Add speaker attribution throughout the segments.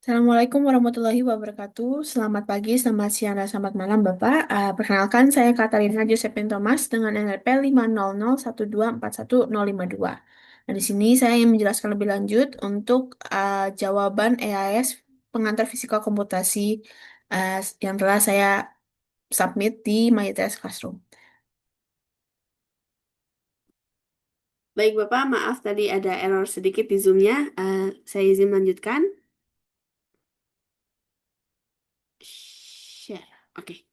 Speaker 1: Assalamualaikum warahmatullahi wabarakatuh. Selamat pagi, selamat siang, dan selamat malam, Bapak. Perkenalkan, saya Katarina Josephine Thomas dengan NRP 50012411052. Nah, di sini saya ingin menjelaskan lebih lanjut untuk jawaban EAS pengantar fisika komputasi yang telah saya submit di MyITS Classroom.
Speaker 2: Baik Bapak, maaf tadi ada error sedikit di Zoom-nya. Saya izin melanjutkan. Share. Oke,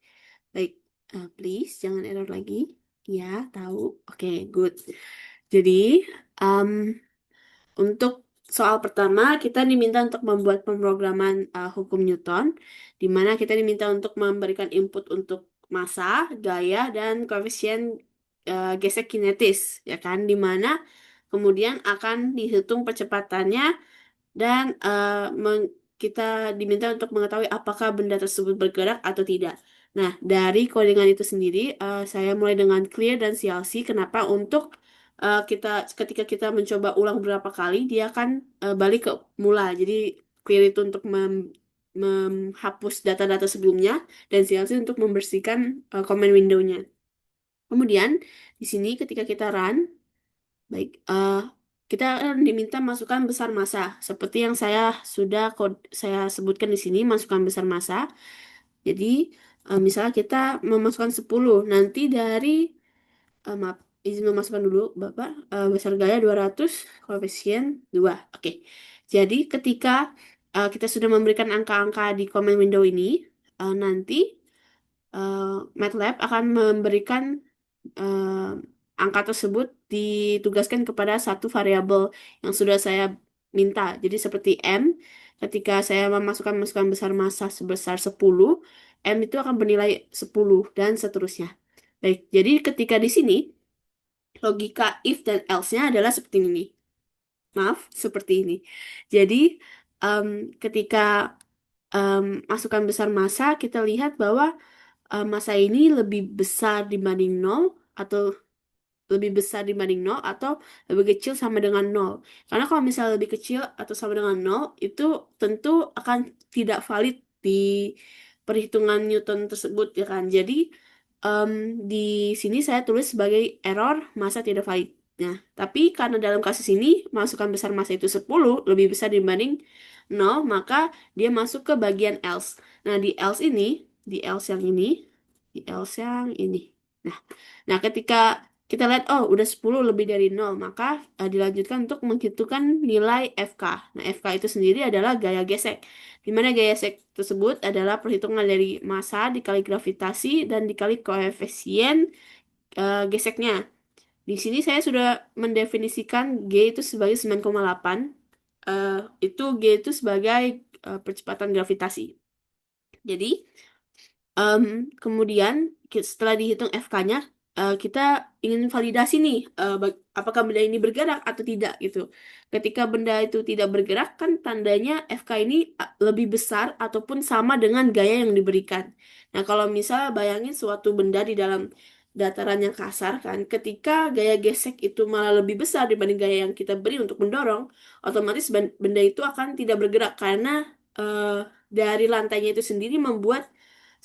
Speaker 2: baik. Please, jangan error lagi. Ya, tahu. Oke, good. Jadi, um, untuk soal pertama, kita diminta untuk membuat pemrograman hukum Newton, di mana kita diminta untuk memberikan input untuk massa, gaya, dan koefisien gesek kinetis, ya kan? Di mana kemudian akan dihitung percepatannya dan kita diminta untuk mengetahui apakah benda tersebut bergerak atau tidak. Nah, dari codingan itu sendiri, saya mulai dengan clear dan CLC. Kenapa? Untuk ketika kita mencoba ulang beberapa kali, dia akan balik ke mula. Jadi clear itu untuk menghapus data-data sebelumnya dan CLC untuk membersihkan command window-nya. Kemudian di sini ketika kita run, baik, kita diminta masukkan besar massa seperti yang saya sebutkan di sini, masukkan besar massa. Jadi misalnya kita memasukkan 10, nanti dari maaf, izin memasukkan dulu Bapak, besar gaya 200, koefisien 2. Oke. Jadi ketika kita sudah memberikan angka-angka di command window ini, nanti eh, MATLAB akan memberikan eh, angka tersebut ditugaskan kepada satu variabel yang sudah saya minta. Jadi seperti M, ketika saya memasukkan besar massa sebesar 10, M itu akan bernilai 10 dan seterusnya. Baik, jadi ketika di sini logika if dan else-nya adalah seperti ini. Maaf, seperti ini. Jadi em, ketika em, masukkan besar massa, kita lihat bahwa massa ini lebih besar dibanding nol atau lebih besar dibanding nol atau lebih kecil sama dengan nol. Karena kalau misalnya lebih kecil atau sama dengan nol, itu tentu akan tidak valid di perhitungan Newton tersebut, ya kan. Jadi em, di sini saya tulis sebagai error massa tidak valid. Nah, tapi karena dalam kasus ini masukan besar massa itu 10 lebih besar dibanding nol, maka dia masuk ke bagian else. Nah, di else yang ini, di else yang ini. Nah, nah, ketika kita lihat, oh, udah 10 lebih dari nol, maka dilanjutkan untuk menghitungkan nilai FK. Nah, FK itu sendiri adalah gaya gesek. Di mana gaya gesek tersebut adalah perhitungan dari massa dikali gravitasi dan dikali koefisien geseknya. Di sini saya sudah mendefinisikan G itu sebagai 9,8. Eh, itu G itu sebagai percepatan gravitasi. Jadi, Em, kemudian setelah dihitung FK-nya, kita ingin validasi nih, apakah benda ini bergerak atau tidak gitu. Ketika benda itu tidak bergerak, kan tandanya FK ini lebih besar ataupun sama dengan gaya yang diberikan. Nah, kalau misal bayangin suatu benda di dalam dataran yang kasar kan, ketika gaya gesek itu malah lebih besar dibanding gaya yang kita beri untuk mendorong, otomatis benda itu akan tidak bergerak karena eh, dari lantainya itu sendiri membuat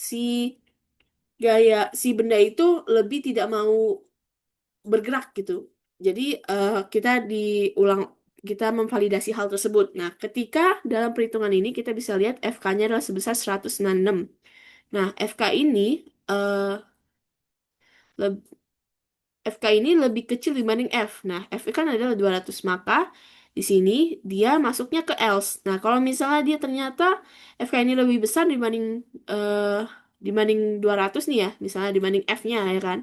Speaker 2: si si benda itu lebih tidak mau bergerak gitu. Jadi kita diulang kita memvalidasi hal tersebut. Nah, ketika dalam perhitungan ini kita bisa lihat FK-nya adalah sebesar 196. Nah, FK ini eh, leb- FK ini lebih kecil dibanding F. Nah, F kan adalah 200, maka di sini dia masuknya ke else. Nah, kalau misalnya dia ternyata FK ini lebih besar dibanding 200 nih ya, misalnya dibanding F-nya ya kan.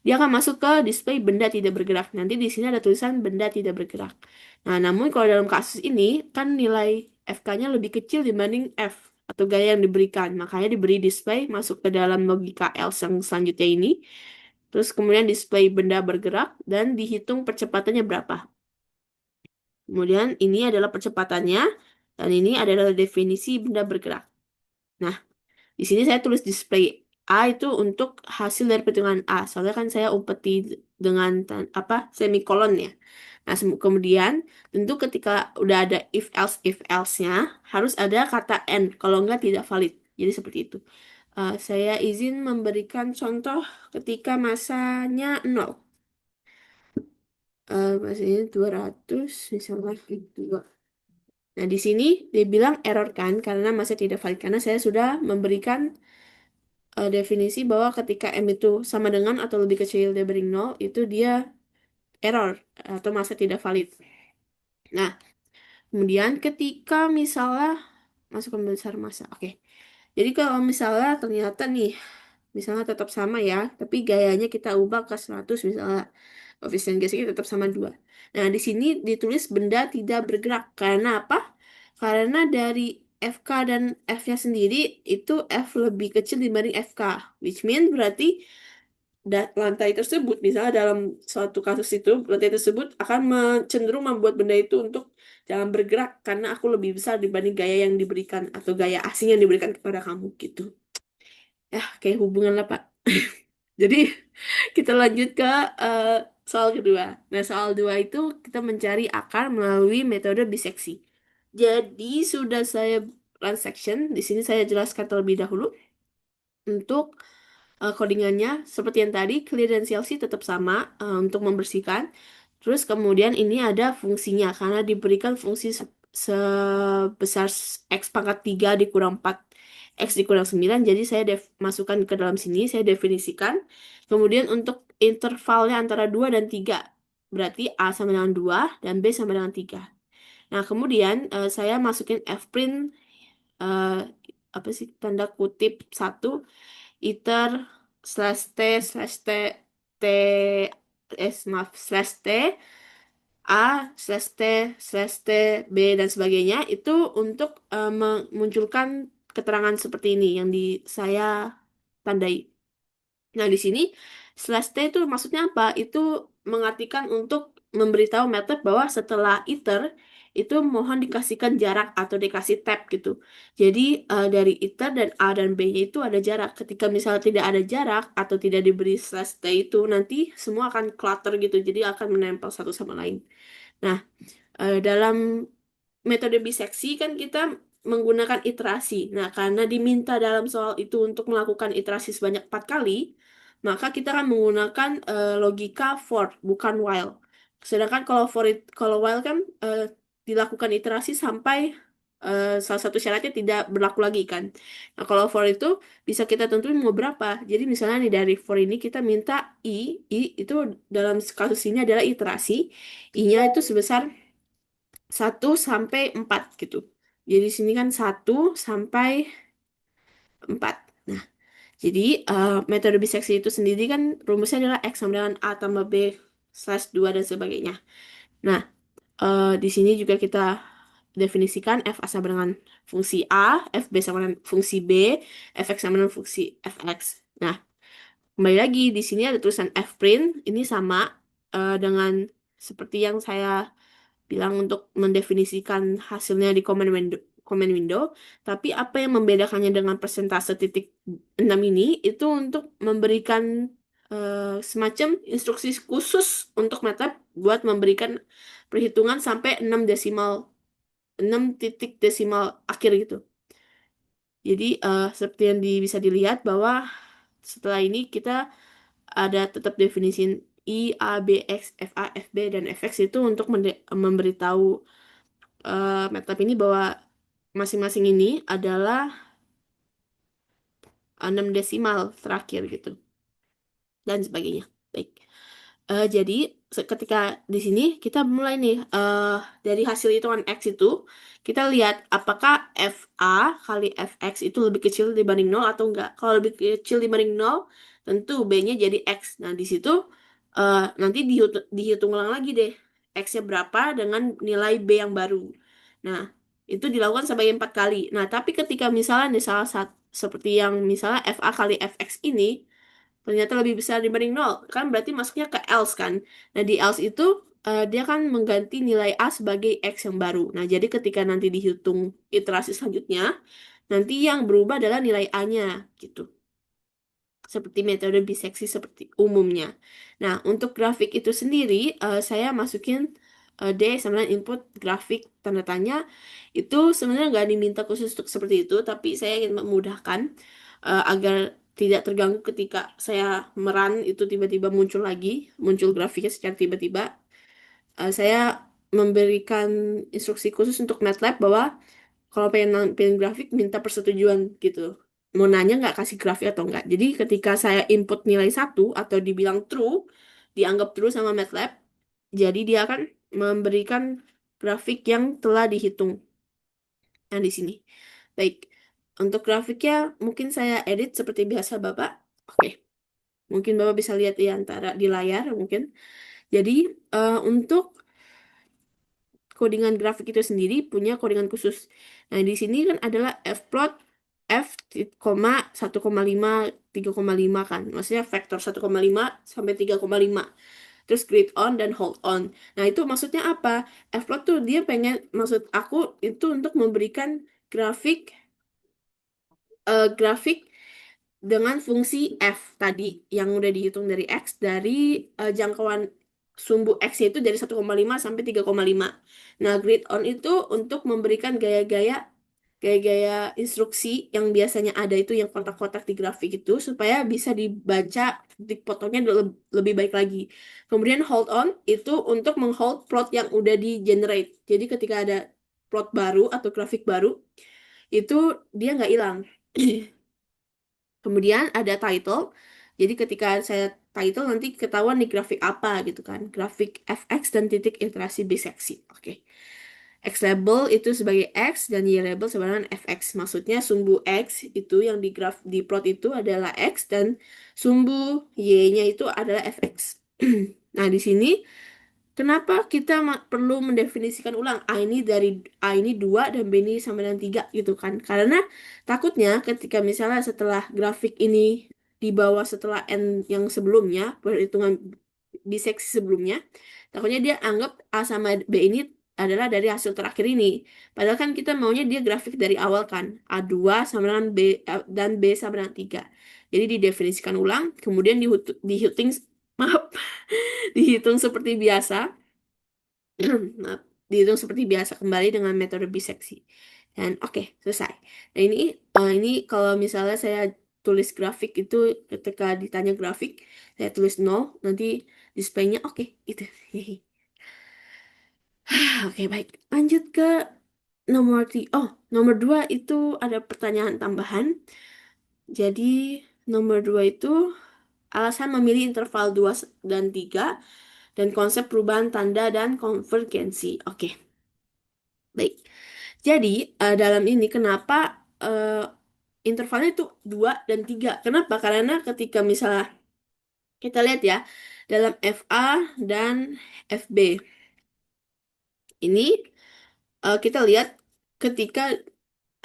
Speaker 2: Dia akan masuk ke display benda tidak bergerak. Nanti di sini ada tulisan benda tidak bergerak. Nah, namun kalau dalam kasus ini kan nilai FK-nya lebih kecil dibanding F atau gaya yang diberikan. Makanya diberi display masuk ke dalam logika else yang selanjutnya ini. Terus kemudian display benda bergerak dan dihitung percepatannya berapa. Kemudian ini adalah percepatannya dan ini adalah definisi benda bergerak. Nah, di sini saya tulis display A itu untuk hasil dari perhitungan A. Soalnya kan saya umpeti dengan semikolon ya. Nah, kemudian tentu ketika udah ada if else-nya harus ada kata and, kalau enggak tidak valid. Jadi seperti itu. Saya izin memberikan contoh ketika masanya 0. Masanya 200 misalnya gitu. Nah, di sini dia bilang error kan karena masih tidak valid karena saya sudah memberikan definisi bahwa ketika M itu sama dengan atau lebih kecil dari 0 itu dia error atau masa tidak valid. Nah, kemudian ketika misalnya masuk pembesar masa. Oke. Jadi kalau misalnya ternyata nih, misalnya tetap sama ya, tapi gayanya kita ubah ke 100 misalnya. Efisiensinya tetap sama 2. Nah, di sini ditulis benda tidak bergerak. Karena apa? Karena dari FK dan F-nya sendiri itu F lebih kecil dibanding FK. Which mean berarti lantai tersebut, misalnya dalam suatu kasus itu, lantai tersebut akan cenderung membuat benda itu untuk jangan bergerak karena aku lebih besar dibanding gaya yang diberikan atau gaya asing yang diberikan kepada kamu gitu. Ya, kayak hubungan lah, Pak. Jadi, kita lanjut ke eh, soal kedua. Nah, soal dua itu kita mencari akar melalui metode biseksi. Jadi, sudah saya transaction. Di sini saya jelaskan terlebih dahulu. Untuk codingannya seperti yang tadi, clear dan CLC tetap sama untuk membersihkan. Terus kemudian ini ada fungsinya karena diberikan fungsi sebesar x pangkat 3 dikurang 4 x dikurang 9. Jadi saya masukkan ke dalam sini, saya definisikan. Kemudian untuk intervalnya antara 2 dan 3. Berarti A sama dengan 2 dan B sama dengan 3. Nah, kemudian saya masukin fprint eh, apa sih tanda kutip 1 iter slash t slash t t maaf slash t a slash t slash t b dan sebagainya itu untuk memunculkan keterangan seperti ini yang saya tandai. Nah, di sini slash T itu maksudnya apa? Itu mengartikan untuk memberitahu method bahwa setelah iter itu mohon dikasihkan jarak atau dikasih tab gitu. Jadi dari iter dan A dan B-nya itu ada jarak. Ketika misalnya tidak ada jarak atau tidak diberi slash T itu nanti semua akan clutter gitu. Jadi akan menempel satu sama lain. Nah, dalam metode biseksi kan kita menggunakan iterasi. Nah, karena diminta dalam soal itu untuk melakukan iterasi sebanyak 4 kali, maka kita akan menggunakan logika for, bukan while. Sedangkan kalau while kan dilakukan iterasi sampai salah satu syaratnya tidak berlaku lagi kan. Nah, kalau for itu bisa kita tentuin mau berapa. Jadi misalnya nih dari for ini kita minta I itu dalam kasus ini adalah iterasi. I-nya itu sebesar 1 sampai 4 gitu. Jadi sini kan 1 sampai 4. Nah, jadi metode biseksi itu sendiri kan rumusnya adalah X sama dengan A tambah B slash 2 dan sebagainya. Nah, di sini juga kita definisikan F A sama dengan fungsi A, F B sama dengan fungsi B, F X sama dengan fungsi F X. Nah, kembali lagi di sini ada tulisan F print, ini sama dengan seperti yang saya bilang untuk mendefinisikan hasilnya di command window. Tapi apa yang membedakannya dengan persentase titik 6 ini itu untuk memberikan semacam instruksi khusus untuk MATLAB buat memberikan perhitungan sampai 6 titik desimal akhir gitu. Jadi seperti yang bisa dilihat bahwa setelah ini kita ada tetap definisi I, A, B, X, F, A, F, B, dan F, X itu untuk memberitahu MATLAB ini bahwa masing-masing ini adalah 6 desimal terakhir gitu dan sebagainya. Baik. Jadi ketika di sini kita mulai nih dari hasil hitungan X itu kita lihat apakah FA kali FX itu lebih kecil dibanding 0 atau enggak. Kalau lebih kecil dibanding 0 tentu B-nya jadi X. Nah, di situ nanti dihitung ulang lagi deh X-nya berapa dengan nilai B yang baru. Nah, itu dilakukan sebanyak 4 kali. Nah, tapi ketika misalnya nih salah satu seperti yang misalnya FA kali FX ini ternyata lebih besar dibanding 0, kan berarti masuknya ke else kan. Nah, di else itu dia kan mengganti nilai A sebagai X yang baru. Nah, jadi ketika nanti dihitung iterasi selanjutnya, nanti yang berubah adalah nilai A-nya gitu. seperti metode biseksi seperti umumnya. Nah, untuk grafik itu sendiri, saya masukin D9 input grafik tanda tanya. Itu sebenarnya nggak diminta khusus untuk seperti itu, tapi saya ingin memudahkan agar tidak terganggu ketika saya meran itu tiba-tiba muncul lagi, muncul grafiknya secara tiba-tiba. Saya memberikan instruksi khusus untuk MATLAB bahwa kalau pengen nampilin grafik minta persetujuan gitu. Mau nanya nggak kasih grafik atau enggak. Jadi ketika saya input nilai satu atau dibilang true, dianggap true sama MATLAB, jadi dia akan memberikan grafik yang telah dihitung. Nah, di sini. Baik, untuk grafiknya mungkin saya edit seperti biasa Bapak. Oke, mungkin Bapak bisa lihat di antara di layar mungkin. Jadi untuk codingan grafik itu sendiri punya codingan khusus. Nah, di sini kan adalah fplot f, 1,5 3,5 kan. Maksudnya vektor 1,5 sampai 3,5. Terus grid on dan hold on. Nah, itu maksudnya apa? Fplot tuh dia pengen maksud aku itu untuk memberikan grafik grafik dengan fungsi f tadi yang udah dihitung dari x dari jangkauan sumbu x itu dari 1,5 sampai 3,5. Nah, grid on itu untuk memberikan gaya-gaya instruksi yang biasanya ada itu yang kotak-kotak di grafik itu supaya bisa dibaca di fotonya lebih baik lagi. Kemudian hold on itu untuk menghold plot yang udah di generate. Jadi ketika ada plot baru atau grafik baru itu dia nggak hilang. Kemudian ada title. Jadi ketika saya title nanti ketahuan di grafik apa gitu kan. Grafik fx dan titik iterasi biseksi. Oke. X label itu sebagai X dan Y label sebenarnya fx. Maksudnya sumbu X itu yang di graf di plot itu adalah X dan sumbu Y-nya itu adalah fx. Nah, di sini kenapa kita perlu mendefinisikan ulang A ini dari A ini 2 dan B ini sama dengan 3 gitu kan? Karena takutnya ketika misalnya setelah grafik ini dibawa setelah N yang sebelumnya, perhitungan biseksi sebelumnya, takutnya dia anggap A sama B ini adalah dari hasil terakhir ini. Padahal kan kita maunya dia grafik dari awal kan. A2 sama dengan B dan B sama dengan 3. Jadi didefinisikan ulang, kemudian dihitung, maaf, dihitung seperti biasa. Maaf, dihitung seperti biasa kembali dengan metode biseksi. Dan oke, selesai. Nah, ini kalau misalnya saya tulis grafik itu ketika ditanya grafik, saya tulis nol, nanti displaynya oke, itu. Oke, baik. Lanjut ke nomor tiga. Oh, nomor 2 itu ada pertanyaan tambahan. Jadi, nomor 2 itu alasan memilih interval 2 dan 3 dan konsep perubahan tanda dan konvergensi. Oke, baik. Jadi, dalam ini kenapa eh, intervalnya itu 2 dan 3? Kenapa? Karena ketika misalnya kita lihat ya, dalam FA dan FB ini kita lihat ketika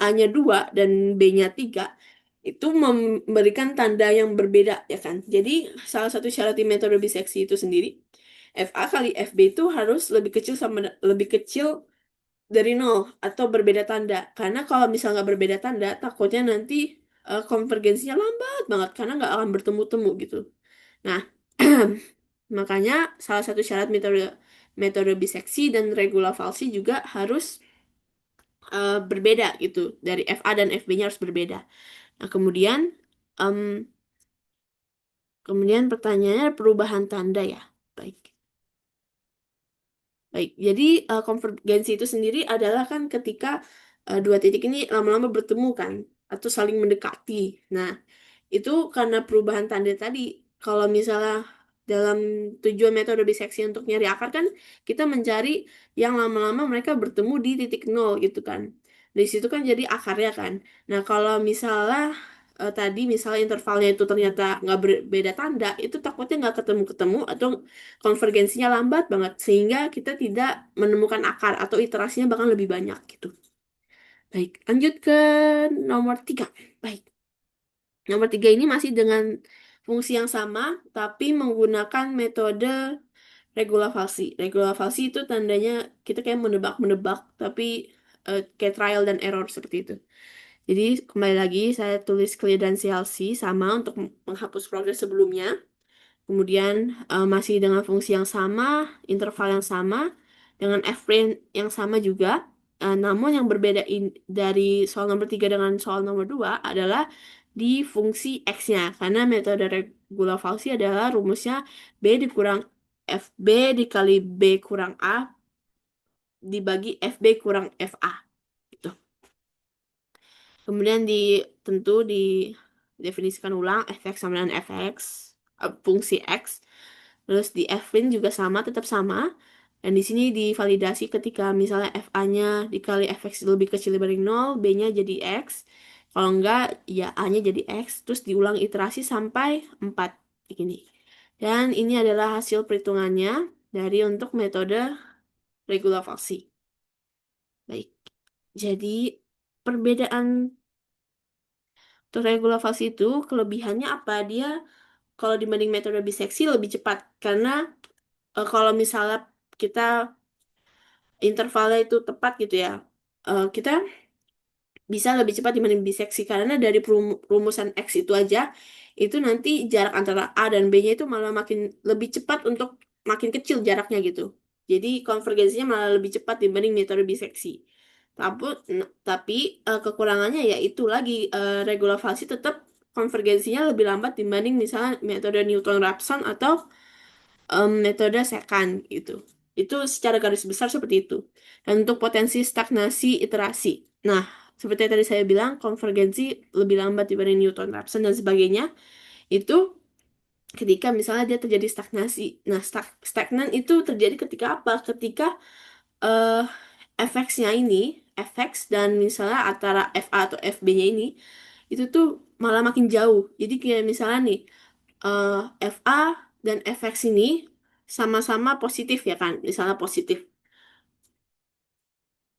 Speaker 2: A-nya 2 dan B-nya 3 itu memberikan tanda yang berbeda ya kan. Jadi salah satu syarat di metode biseksi itu sendiri FA kali FB itu harus lebih kecil dari nol atau berbeda tanda. Karena kalau misalnya nggak berbeda tanda, takutnya nanti konvergensinya lambat banget karena nggak akan bertemu-temu gitu. Nah, makanya salah satu syarat metode metode biseksi dan regula falsi juga harus berbeda gitu. Dari FA dan FB-nya harus berbeda. Nah, em, kemudian pertanyaannya perubahan tanda ya. Baik. Baik, jadi konvergensi itu sendiri adalah kan ketika dua titik ini lama-lama bertemu kan, atau saling mendekati. Nah, itu karena perubahan tanda tadi. Kalau misalnya dalam tujuan metode biseksi untuk nyari akar kan, kita mencari yang lama-lama mereka bertemu di titik nol gitu kan. Di situ kan jadi akarnya kan. Nah, kalau misalnya tadi misalnya intervalnya itu ternyata nggak berbeda tanda, itu takutnya nggak ketemu-ketemu atau konvergensinya lambat banget sehingga kita tidak menemukan akar atau iterasinya bahkan lebih banyak gitu. Baik, lanjut ke nomor 3. Baik, nomor 3 ini masih dengan fungsi yang sama tapi menggunakan metode regula falsi. Regula falsi itu tandanya kita kayak menebak-menebak tapi kayak trial dan error seperti itu. Jadi kembali lagi saya tulis clear dan CLC sama untuk menghapus progres sebelumnya. Kemudian masih dengan fungsi yang sama, interval yang sama, dengan f-prime yang sama juga. Namun yang berbeda dari soal nomor 3 dengan soal nomor 2 adalah di fungsi x-nya. Karena metode regular adalah rumusnya B dikurang FB dikali B kurang A dibagi FB kurang FA. Gitu. Kemudian tentu didefinisikan ulang fx sama dengan fx, fungsi x. Terus di f-prime juga sama, tetap sama. Dan di sini divalidasi ketika misalnya fa-nya dikali fx lebih kecil dibanding 0, b-nya jadi x. Kalau enggak, ya a-nya jadi x. Terus diulang iterasi sampai 4. Begini. Dan ini adalah hasil perhitungannya dari untuk metode regular Falsi. Baik. Jadi, perbedaan untuk regular Falsi itu, kelebihannya apa? Dia kalau dibanding metode biseksi lebih cepat. Karena kalau misalnya kita intervalnya itu tepat gitu ya, kita bisa lebih cepat dibanding biseksi karena dari rumusan X itu aja itu nanti jarak antara A dan B-nya itu malah makin lebih cepat untuk makin kecil jaraknya gitu. Jadi konvergensinya malah lebih cepat dibanding metode biseksi. Tapi kekurangannya ya itu lagi regular Falsi tetap konvergensinya lebih lambat dibanding misalnya metode Newton-Raphson atau metode secant gitu. Itu secara garis besar seperti itu. Dan untuk potensi stagnasi iterasi. Nah, seperti yang tadi saya bilang, konvergensi lebih lambat dibanding Newton-Raphson dan sebagainya. Itu ketika misalnya dia terjadi stagnasi. Nah, stagnan itu terjadi ketika apa? Ketika eh fx-nya ini, fx dan misalnya antara fa atau fb-nya ini, itu tuh malah makin jauh. Jadi kayak misalnya nih, eh fa dan fx ini sama-sama positif ya kan? Misalnya positif.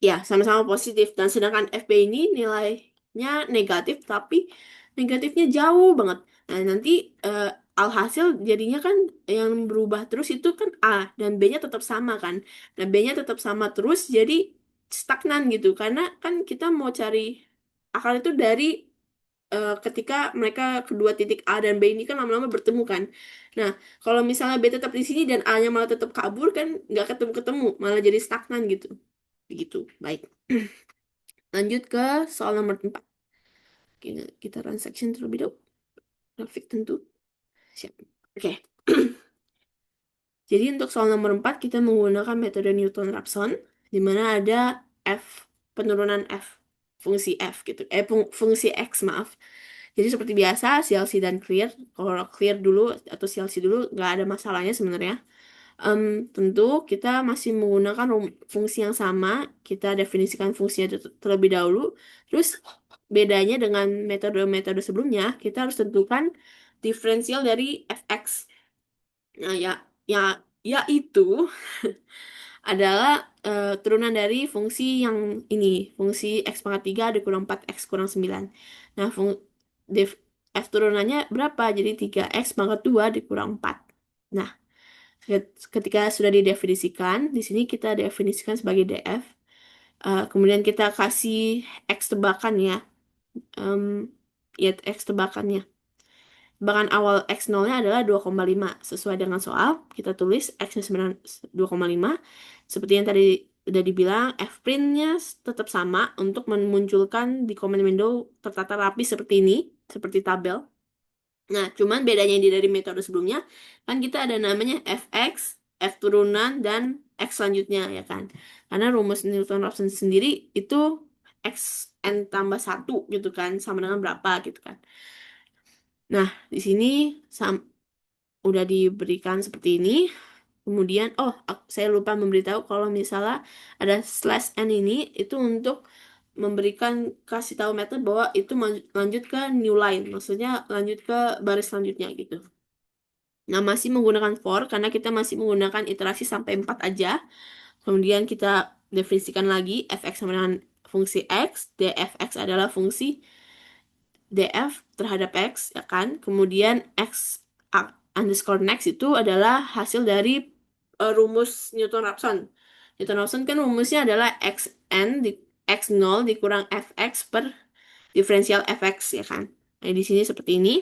Speaker 2: Ya, sama-sama positif. Dan sedangkan FB ini nilainya negatif, tapi negatifnya jauh banget. Nah, nanti eh, alhasil jadinya kan yang berubah terus itu kan A, dan B-nya tetap sama kan. Nah, B-nya tetap sama terus, jadi stagnan gitu. Karena kan kita mau cari akal itu dari ketika mereka kedua titik A dan B ini kan lama-lama bertemu kan. Nah, kalau misalnya B tetap di sini dan A-nya malah tetap kabur kan nggak ketemu-ketemu, malah jadi stagnan gitu. Begitu. Baik. Lanjut ke soal nomor 4. Kita run section terlebih dahulu. Grafik tentu. Siap. Oke. Jadi untuk soal nomor 4 kita menggunakan metode Newton-Raphson di mana ada penurunan F, fungsi F gitu. Fungsi X, maaf. Jadi seperti biasa, CLC dan clear. Kalau clear dulu atau CLC dulu nggak ada masalahnya sebenarnya. Tentu kita masih menggunakan fungsi yang sama. Kita definisikan fungsinya terlebih dahulu. Terus bedanya dengan metode-metode sebelumnya, kita harus tentukan diferensial dari fx. Nah, ya, yaitu adalah turunan dari fungsi yang ini, fungsi x pangkat 3 dikurang 4x kurang 9. Nah, def- f turunannya berapa? Jadi 3x pangkat 2 dikurang 4. Nah, ketika sudah didefinisikan, di sini kita definisikan sebagai df. Kemudian kita kasih x tebakan ya. Em, ya, x tebakannya. Tebakan awal x0-nya adalah 2,5. Sesuai dengan soal, kita tulis x-nya sebenarnya 2,5. Seperti yang tadi udah dibilang, f-print-nya tetap sama untuk memunculkan di command window tertata rapi seperti ini, seperti tabel. Nah, cuman bedanya dari metode sebelumnya, kan kita ada namanya fx, f turunan, dan x selanjutnya, ya kan? Karena rumus Newton-Raphson sendiri itu x n tambah 1 gitu kan, sama dengan berapa gitu kan. Nah, di sini udah diberikan seperti ini. Kemudian, saya lupa memberitahu kalau misalnya ada slash n ini, itu untuk kasih tahu method bahwa itu lanjut ke new line, maksudnya lanjut ke baris selanjutnya gitu. Nah, masih menggunakan for karena kita masih menggunakan iterasi sampai 4 aja. Kemudian kita definisikan lagi fx sama dengan fungsi x, dfx adalah fungsi df terhadap x, ya kan? Kemudian underscore next itu adalah hasil dari rumus Newton-Raphson. Newton-Raphson kan rumusnya adalah xn x0 dikurang fx per differential fx ya kan. Nah, di sini seperti ini.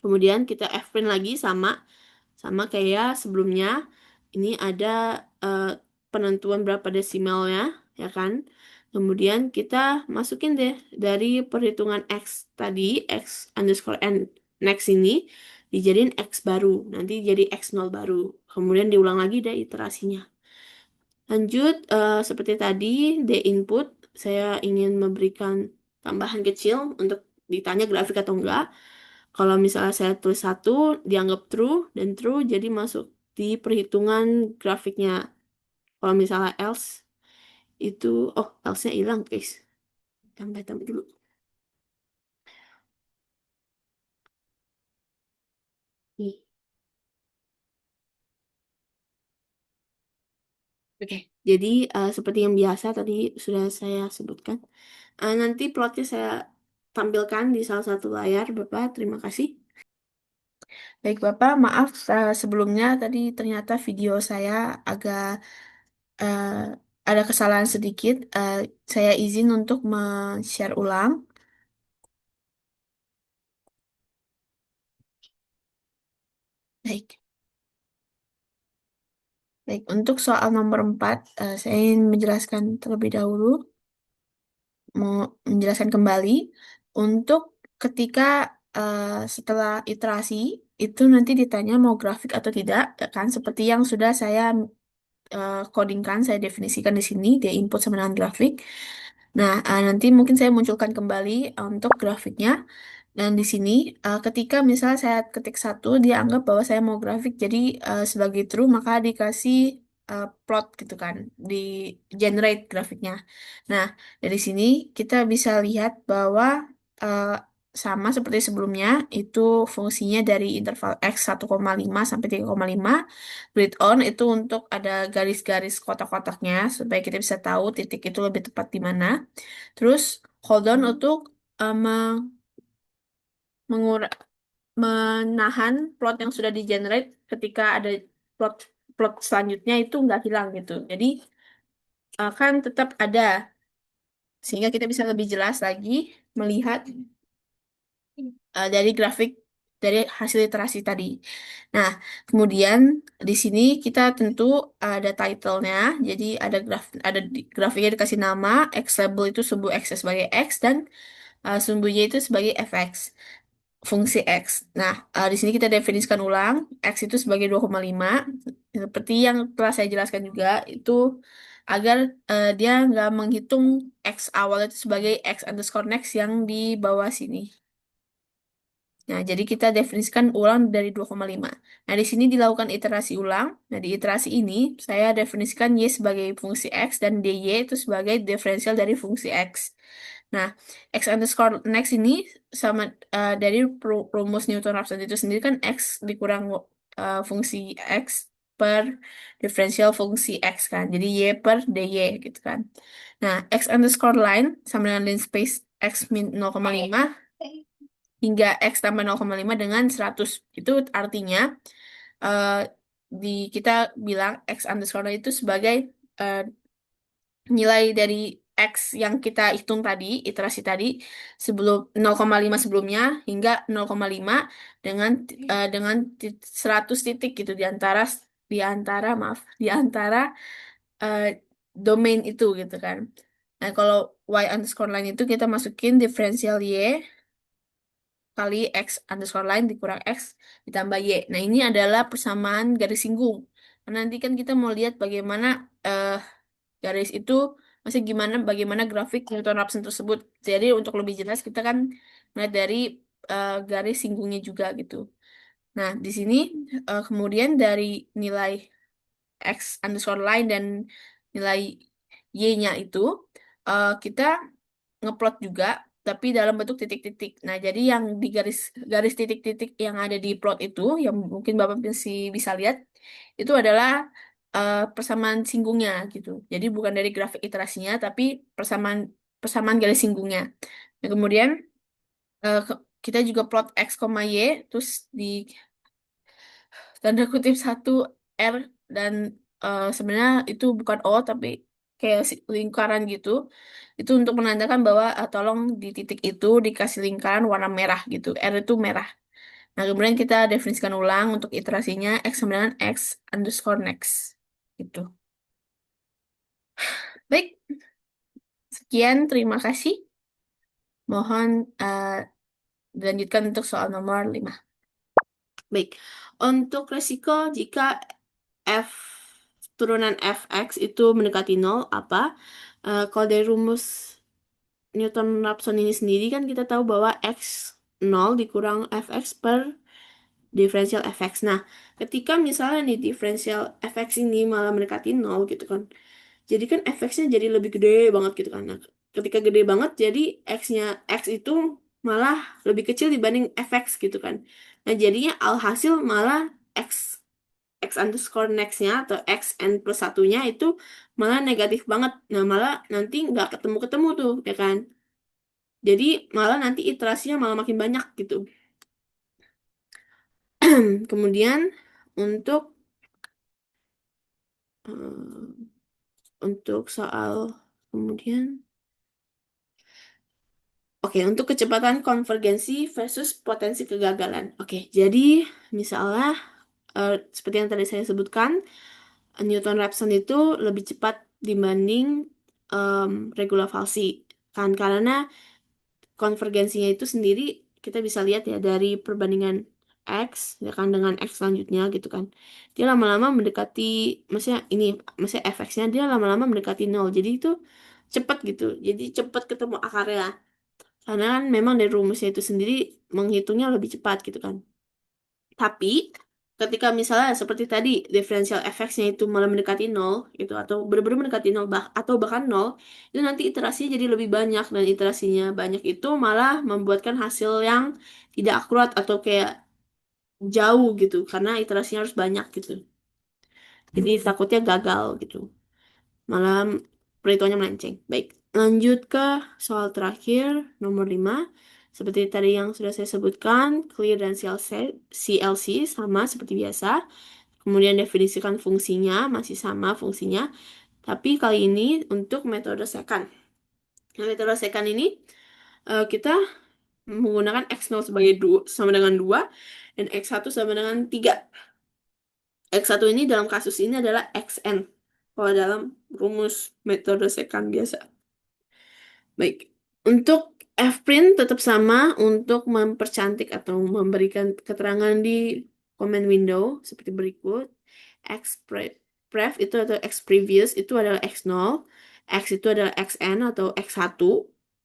Speaker 2: Kemudian kita f-print lagi sama sama kayak sebelumnya. Ini ada eh, penentuan berapa desimalnya, ya kan? Kemudian kita masukin deh dari perhitungan x tadi, x underscore n next ini dijadiin x baru, nanti jadi x0 baru. Kemudian diulang lagi deh iterasinya. Lanjut, seperti tadi, D input, saya ingin memberikan tambahan kecil untuk ditanya grafik atau enggak. Kalau misalnya saya tulis satu, dianggap true, dan true jadi masuk di perhitungan grafiknya. Kalau misalnya else, itu, oh, else-nya hilang, guys. Tambah-tambah dulu. Nih. Oke, jadi seperti yang biasa tadi sudah saya sebutkan. Nanti plotnya saya tampilkan di salah satu layar, Bapak. Terima kasih.
Speaker 1: Baik Bapak, maaf sebelumnya tadi ternyata video saya agak eh, ada kesalahan sedikit. Saya izin untuk men-share ulang. Baik, baik. Untuk soal nomor 4, saya ingin menjelaskan terlebih dahulu, mau menjelaskan kembali. Untuk ketika setelah iterasi, itu nanti ditanya mau grafik atau tidak, ya kan? Seperti yang sudah saya codingkan, saya definisikan di sini, dia input sama dengan grafik. Nah, nanti mungkin saya munculkan kembali untuk grafiknya. Dan di sini, ketika misalnya saya ketik satu, dia anggap bahwa saya mau grafik, jadi sebagai true, maka dikasih plot gitu kan, di generate grafiknya. Nah, dari sini kita bisa lihat bahwa eh, sama seperti sebelumnya, itu fungsinya dari interval x 1,5 sampai 3,5. Grid on itu untuk ada garis-garis kotak-kotaknya, supaya kita bisa tahu titik itu lebih tepat di mana. Terus hold on untuk mengura- menahan plot yang sudah di-generate ketika ada plot plot selanjutnya itu nggak hilang gitu. Jadi akan tetap ada sehingga kita bisa lebih jelas lagi melihat dari grafik dari hasil iterasi tadi. Nah, kemudian di sini kita tentu ada title-nya. Jadi ada grafiknya dikasih nama, X label itu sumbu X sebagai X dan sumbu Y itu sebagai fx. Fungsi X. Nah, di sini kita definisikan ulang, X itu sebagai 2,5. Seperti yang telah saya jelaskan juga, itu agar dia nggak menghitung X awal itu sebagai X underscore next yang di bawah sini. Nah, jadi kita definisikan ulang dari 2,5. Nah, di sini dilakukan iterasi ulang. Nah, di iterasi ini, saya definisikan Y sebagai fungsi X dan DY itu sebagai diferensial dari fungsi X. Nah, X underscore next ini sama dari rumus Newton-Raphson itu sendiri kan X dikurang fungsi X per diferensial fungsi X kan. Jadi Y per DY gitu kan. Nah, X underscore line sama dengan line space X min 0,5 hingga X tambah 0,5 dengan 100. Itu artinya eh, di kita bilang X underscore line itu sebagai eh, nilai dari X yang kita hitung tadi, iterasi tadi, sebelum 0,5 sebelumnya hingga 0,5 dengan 100 titik gitu di antara eh, domain itu gitu kan. Nah, kalau Y underscore line itu kita masukin diferensial Y kali X underscore line dikurang X ditambah Y. Nah, ini adalah persamaan garis singgung. Nah, nanti kan kita mau lihat bagaimana eh, garis itu masih bagaimana grafik Newton-Raphson tersebut. Jadi untuk lebih jelas kita kan melihat dari garis singgungnya juga gitu. Nah, di sini kemudian dari nilai X underscore line dan nilai Y-nya itu kita ngeplot juga tapi dalam bentuk titik-titik. Nah, jadi yang di garis garis titik-titik yang ada di plot itu yang mungkin Bapak masih bisa lihat itu adalah persamaan singgungnya gitu. Jadi bukan dari grafik iterasinya tapi persamaan persamaan garis singgungnya. Nah, kemudian kita juga plot X, Y terus di tanda kutip satu R dan sebenarnya itu bukan O tapi kayak lingkaran gitu. Itu untuk menandakan bahwa tolong di titik itu dikasih lingkaran warna merah gitu. R itu merah. Nah, kemudian kita definisikan ulang untuk iterasinya X sama dengan X underscore next. Gitu. Baik, sekian. Terima kasih. Mohon dilanjutkan untuk soal nomor 5.
Speaker 2: Baik, untuk resiko jika f turunan fx itu mendekati nol apa? Kalau dari rumus Newton-Raphson ini sendiri kan kita tahu bahwa x nol dikurang fx per diferensial fx. Nah, ketika misalnya nih diferensial fx ini malah mendekati nol gitu kan. Jadi kan fx-nya jadi lebih gede banget gitu kan. Nah, ketika gede banget jadi x-nya x itu malah lebih kecil dibanding fx gitu kan. Nah, jadinya alhasil malah x x underscore next-nya atau x n plus satunya itu malah negatif banget. Nah, malah nanti nggak ketemu-ketemu tuh, ya kan? Jadi malah nanti iterasinya malah makin banyak gitu. Kemudian untuk soal kemudian oke, untuk kecepatan konvergensi versus potensi kegagalan. Oke, jadi misalnya seperti yang tadi saya sebutkan, Newton-Raphson itu lebih cepat dibanding regula falsi. Kan karena konvergensinya itu sendiri kita bisa lihat ya dari perbandingan X ya kan dengan X selanjutnya gitu kan. Dia lama-lama mendekati maksudnya ini maksudnya fx-nya dia lama-lama mendekati nol. Jadi itu cepat gitu. Jadi cepat ketemu akarnya. Karena kan memang dari rumusnya itu sendiri menghitungnya lebih cepat gitu kan. Tapi ketika misalnya seperti tadi diferensial fx-nya itu malah mendekati nol gitu atau benar-benar mendekati nol atau bahkan nol itu nanti iterasinya jadi lebih banyak dan iterasinya banyak itu malah membuatkan hasil yang tidak akurat atau kayak jauh gitu karena iterasinya harus banyak gitu. Jadi takutnya gagal gitu. Malah perhitungannya melenceng. Baik, lanjut ke soal terakhir, nomor 5. Seperti tadi yang sudah saya sebutkan, clear dan CLC sama seperti biasa. Kemudian definisikan fungsinya, masih sama fungsinya. Tapi kali ini untuk metode second. Nah, metode second ini kita menggunakan x0 sebagai 2, sama dengan 2 dan x1 sama dengan 3. X1 ini dalam kasus ini adalah xn. Kalau dalam rumus metode second biasa. Baik, untuk fprint tetap sama untuk mempercantik atau memberikan keterangan di comment window seperti berikut. Xpref itu atau x previous itu adalah x0, x itu adalah xn atau x1,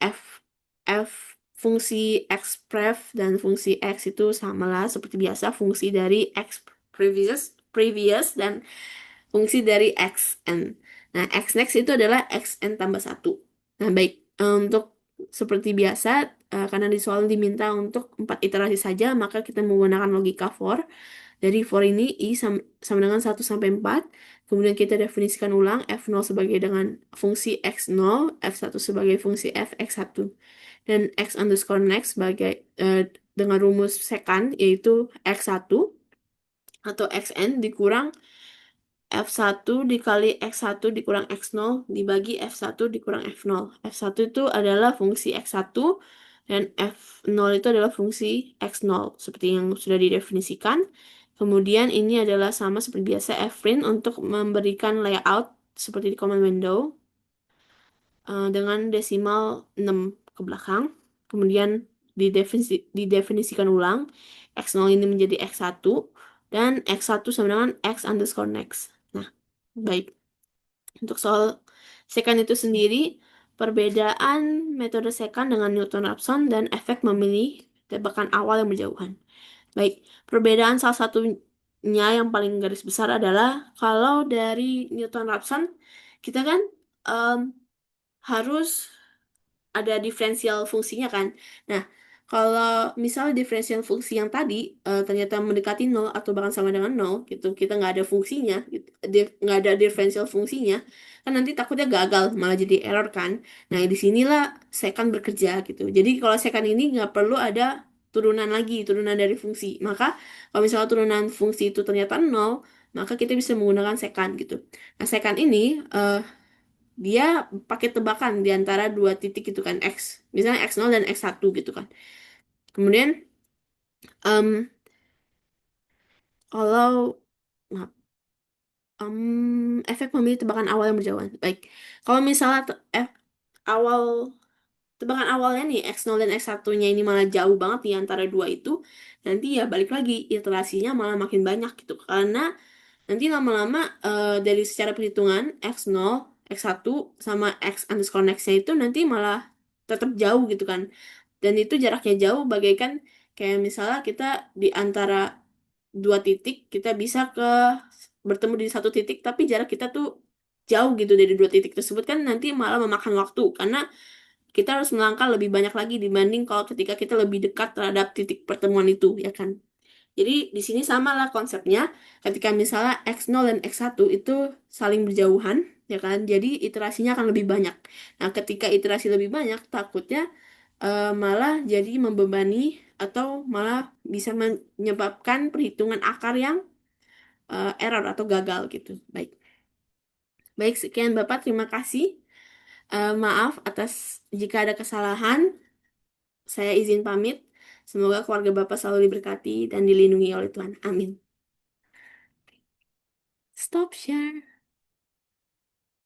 Speaker 2: f f fungsi xpref dan fungsi x itu samalah seperti biasa fungsi dari x previous dan fungsi dari xn. Nah, x next itu adalah xn tambah satu. Nah, baik. Untuk seperti biasa, karena di soal diminta untuk 4 iterasi saja, maka kita menggunakan logika for. Dari for ini, I sama dengan 1 sampai 4. Kemudian kita definisikan ulang f0 sebagai dengan fungsi x0, f1 sebagai fungsi f x1. Dan x underscore next sebagai dengan rumus second, yaitu x1 atau xn dikurang F1 dikali X1 dikurang X0 dibagi F1 dikurang F0. F1 itu adalah fungsi X1 dan F0 itu adalah fungsi X0 seperti yang sudah didefinisikan. Kemudian ini adalah sama seperti biasa fprint untuk memberikan layout seperti di command window dengan desimal 6 ke belakang. Kemudian didefinisikan ulang X0 ini menjadi X1 dan X1 sama dengan X underscore next. Nah, baik. Untuk soal secant itu sendiri, perbedaan metode secant dengan Newton-Raphson dan efek memilih tebakan awal yang berjauhan. Baik, perbedaan salah satunya yang paling garis besar adalah kalau dari Newton-Raphson, kita kan em, harus ada diferensial fungsinya kan. Nah, kalau misalnya diferensial fungsi yang tadi ternyata mendekati nol atau bahkan sama dengan nol gitu, kita nggak ada fungsinya, gitu, nggak ada diferensial fungsinya, kan nanti takutnya gagal malah jadi error kan. Nah, disinilah secant bekerja gitu. Jadi kalau secant ini nggak perlu ada turunan lagi, turunan dari fungsi. Maka kalau misalnya turunan fungsi itu ternyata nol, maka kita bisa menggunakan secant gitu. Nah, secant ini dia pakai tebakan di antara dua titik gitu kan, X. Misalnya X0 dan X1 gitu kan. Kemudian em, kalau maaf, efek memilih tebakan awal yang berjauhan. Baik, kalau misalnya awal tebakan awalnya nih X0 dan X1-nya ini malah jauh banget di antara dua itu, nanti ya balik lagi iterasinya malah makin banyak gitu. Karena nanti lama-lama dari secara perhitungan X0, X1 sama X underscore next-nya itu nanti malah tetap jauh gitu kan. Dan itu jaraknya jauh bagaikan kayak misalnya kita di antara dua titik kita bisa bertemu di satu titik tapi jarak kita tuh jauh gitu dari dua titik tersebut kan nanti malah memakan waktu karena kita harus melangkah lebih banyak lagi dibanding kalau ketika kita lebih dekat terhadap titik pertemuan itu ya kan. Jadi di sini sama lah konsepnya ketika misalnya X0 dan X1 itu saling berjauhan ya kan. Jadi iterasinya akan lebih banyak. Nah, ketika iterasi lebih banyak takutnya malah jadi membebani atau malah bisa menyebabkan perhitungan akar yang error atau gagal gitu. Baik. Baik, sekian Bapak, terima kasih. Maaf atas jika ada kesalahan. Saya izin pamit. Semoga keluarga Bapak selalu diberkati dan dilindungi oleh Tuhan. Amin. Stop share.